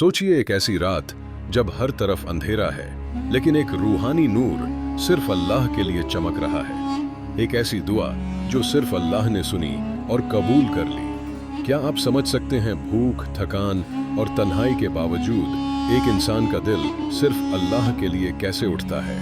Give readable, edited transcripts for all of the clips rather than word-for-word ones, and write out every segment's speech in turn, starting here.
सोचिए एक ऐसी रात जब हर तरफ अंधेरा है, लेकिन एक रूहानी नूर सिर्फ अल्लाह के लिए चमक रहा है। एक ऐसी दुआ जो सिर्फ अल्लाह ने सुनी और कबूल कर ली। क्या आप समझ सकते हैं भूख, थकान और तन्हाई के बावजूद एक इंसान का दिल सिर्फ अल्लाह के लिए कैसे उठता है?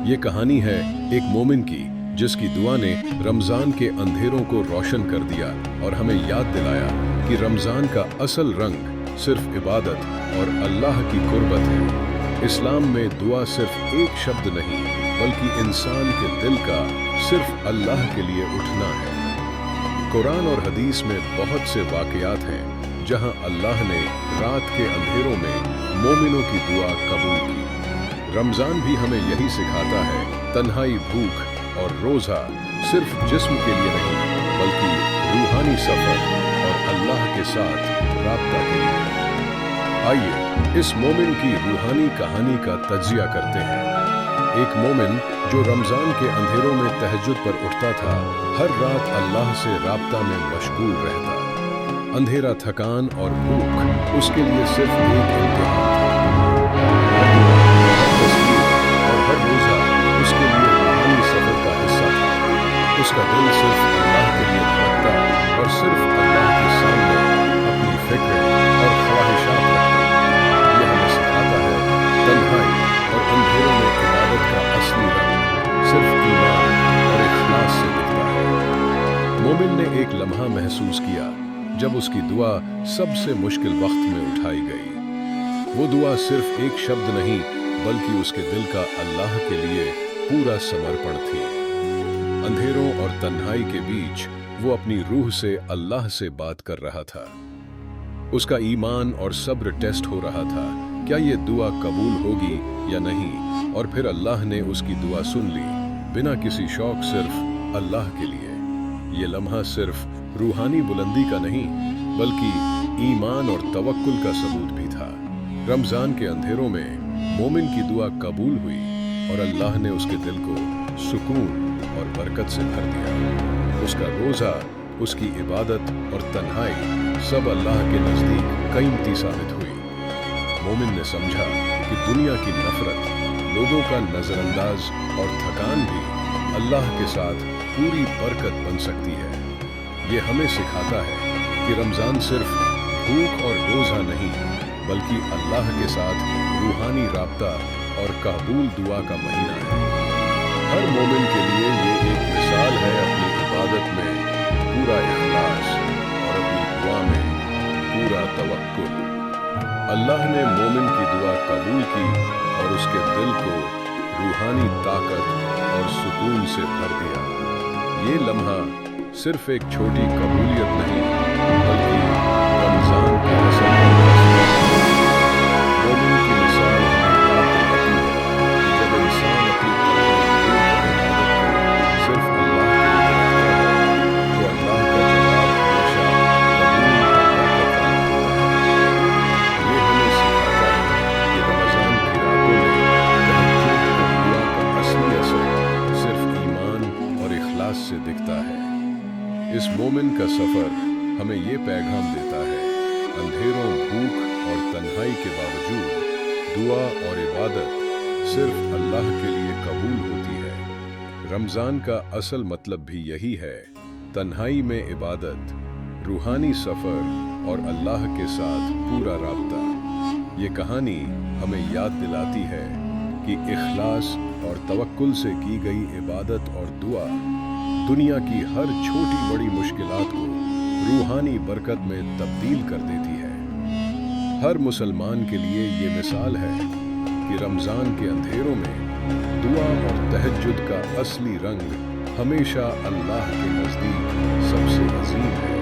ये कहानी है एक मोमिन की, जिसकी दुआ ने रमज़ान के अंधेरों को रोशन कर दिया और हमें याद दिलाया कि रमज़ान का असल रंग सिर्फ इबादत और अल्लाह की कुर्बत है। इस्लाम में दुआ सिर्फ एक शब्द नहीं, बल्कि इंसान के दिल का सिर्फ अल्लाह के लिए उठना है। कुरान और हदीस में बहुत से वाक़यात हैं जहां अल्लाह ने रात के अंधेरों में मोमिनों की दुआ कबूल की। रमज़ान भी हमें यही सिखाता है, तन्हाई, भूख और रोज़ा सिर्फ जिस्म के लिए नहीं, बल्कि रूहानी सफ़र और अल्लाह के साथ राब्ता के लिए। आइए इस मोमिन की रूहानी कहानी का तज्जिया करते हैं। एक मोमिन जो रमज़ान के अंधेरों में तहज्जुद पर उठता था, हर रात अल्लाह से राब्ता में मशगूल रहता। अंधेरा, थकान और भूख उसके लिए सिर्फ एक इम्तिहान था, और हर रोज़ा उसके लिए रूहानी सफ़र का हिस्सा था। उसका दिल सिर्फ अल्लाह के लिए धड़कता और सिर्फ अल्लाह के सामने अपनी फिक्र और ख्वाहिशात रखता। यह हमें सिखाता है, तन्हाई और अंधेरों में इबादत का असली रंग सिर्फ ईमान और इखलास से दिखता है। मोमिन ने एक लम्हा महसूस किया जब उसकी दुआ सबसे मुश्किल वक्त में उठाई गई। वो दुआ सिर्फ एक शब्द नहीं, बल्कि उसके दिल का अल्लाह के लिए पूरा समर्पण थी। अंधेरों और तन्हाई के बीच वो अपनी रूह से अल्लाह से बात कर रहा था। उसका ईमान और सब्र टेस्ट हो रहा था, क्या ये दुआ कबूल होगी या नहीं। और फिर अल्लाह ने उसकी दुआ सुन ली, बिना किसी शौक, सिर्फ अल्लाह के लिए। ये लम्हा सिर्फ रूहानी बुलंदी का नहीं, बल्कि ईमान और तवक्कुल का सबूत भी था। रमज़ान के अंधेरों में मोमिन की दुआ कबूल हुई और अल्लाह ने उसके दिल को सुकून और बरकत से भर दिया। उसका रोज़ा, उसकी इबादत और तन्हाई सब अल्लाह के नज़दीक कीमती साबित हुई। मोमिन ने समझा कि दुनिया की नफरत, लोगों का नज़रअंदाज और थकान भी अल्लाह के साथ पूरी बरकत बन सकती है। ये हमें सिखाता है कि रमज़ान सिर्फ भूख और रोज़ा नहीं, बल्कि अल्लाह के साथ रूहानी राब्ता और कबूल दुआ का महीना है। हर मोमिन के लिए ये एक मिसाल है, अपनी इबादत में पूरा इखलास और अपनी दुआ में पूरा तवक्कुल। अल्लाह ने मोमिन की दुआ कबूल की और उसके दिल को रूहानी ताकत और सुकून से भर दिया। ये लम्हा सिर्फ एक छोटी कबूलियत नहीं, बल्कि रमज़ान के असल मोमिन की मिसाल हमें याद दिलाती है कि जब इंसान अपनी सिर्फ अल्लाह के लिए करता है, तो अल्लाह का जवाब हमेशा कबूल और बरकत का होता है। ये हमें सिखाता है कि रमज़ान की रातों में तहज्जुद और दुआ का असली असर सिर्फ ईमान और इखलास से दिखता है। इस मोमिन का सफ़र हमें ये पैगाम देता है, अंधेरों, भूख और तन्हाई के बावजूद दुआ और इबादत सिर्फ अल्लाह के लिए कबूल होती है। रमज़ान का असल मतलब भी यही है, तन्हाई में इबादत, रूहानी सफ़र और अल्लाह के साथ पूरा राब्ता। ये कहानी हमें याद दिलाती है कि इखलास और तवक्कुल से की गई इबादत और दुआ दुनिया की हर छोटी बड़ी मुश्किलात को रूहानी बरकत में तब्दील कर देती है। हर मुसलमान के लिए ये मिसाल है कि रमज़ान के अंधेरों में दुआ और तहज्जुद का असली रंग हमेशा अल्लाह के नज़दीक सबसे अजीम है।